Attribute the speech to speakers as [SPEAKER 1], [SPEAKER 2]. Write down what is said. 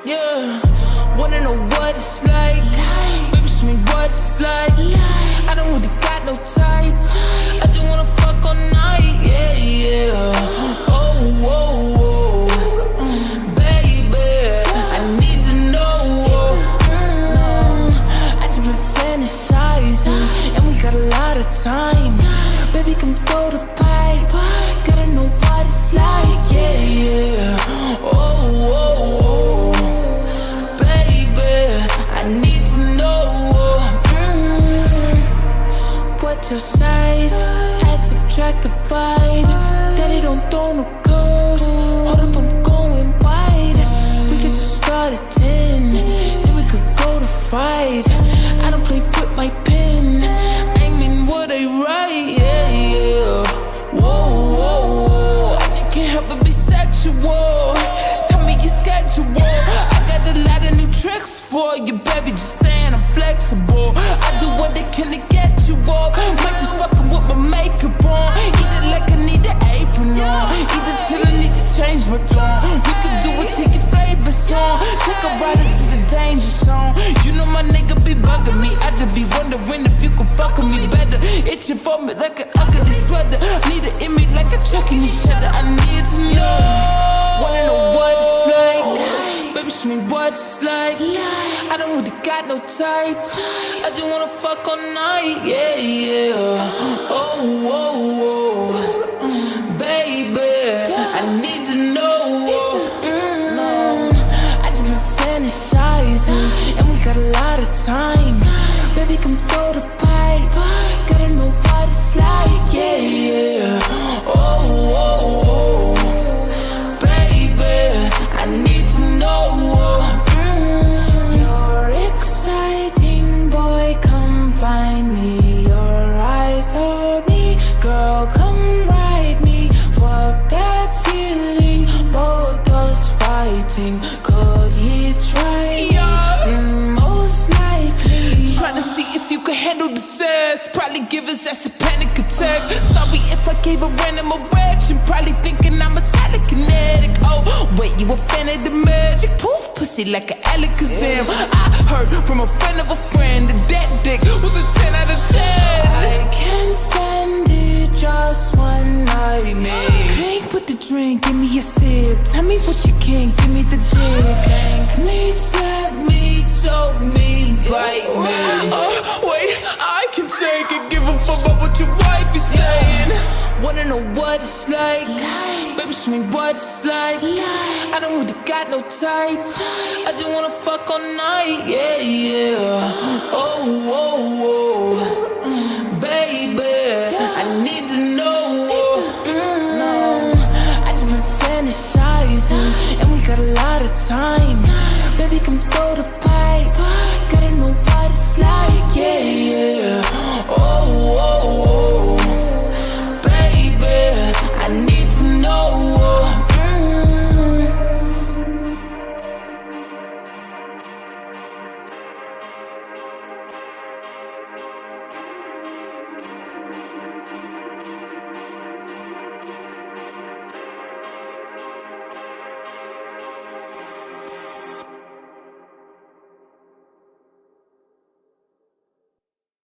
[SPEAKER 1] Yeah, wanna know what it's like? Baby, show me what it's like. I don't really got no tights. I just wanna fuck all night. Yeah, yeah. Oh, oh, oh. Baby, I need to know. I just been fantasizing, and we got a lot of time. Baby, come throw the pipe. Gotta know what it's like. Yeah, yeah. Oh, oh, oh. Baby, I need to know. What's your size? Add, subtract, divide. Daddy don't throw no codes. Hold up, I'm going wide. We could just start at 10, then we could go to 5. I don't play with my pen. I mean what I write. Yeah, yeah. Whoa, whoa, whoa. I just can't help but be sexual. Tell me your schedule. I got a lot of new tricks for you, baby. Just saying I'm flexible. I do what I can to get you off. Might just fucking with my makeup on. Eat it like I need an apron on. Eat it till I need to change my tone. We can do it to your favorite song. Take a ride into the danger zone. You know my nigga be bugging me. I just be wondering if you can fuck with me better. Itching for me like an ugly sweater. Need it in me like a chucking each other. I need to know. Wanna know what it's like? Baby, show me what it's like. I don't really got no tights. I just wanna fuck all night. Yeah, yeah. Oh, oh, oh. Baby, I need to know. I just been fantasizing, and we got a lot of time. Baby, come throw the pipe. Gotta know what it's like. Yeah, yeah. Oh, oh, oh. Baby, I need to know. You're exciting, boy, come find me. Your eyes told me, girl, come ride me. Fuck that feeling, both us fighting. Could he try? Most likely. Trying to see if you can handle the sex. Probably give his ass a panic attack. Sorry if I gave a random erection. Probably thinking I'm a telekinetic. Oh, wait, you a fan of the magic? Poof, pussy like an Alakazam. I heard from a friend of a friend that that dick was a 10 out of 10. I can't stand it, just one night, man. Drink with the drink, give me a sip. Tell me what you can, give me the dick. Spank me, slap me, choke me, bite me. Wait, I can take it, give a fuck about what your wife is saying. Wanna know what it's like? Baby, show me what it's like. I don't really got no tights. I just wanna fuck all night. Yeah, yeah. Oh, oh, oh. Baby, I need to know. I just been fantasizing, and we got a lot of time. Baby, come throw the pipe. Gotta know what it's like. Yeah, yeah. Oh, oh, oh. I need to know.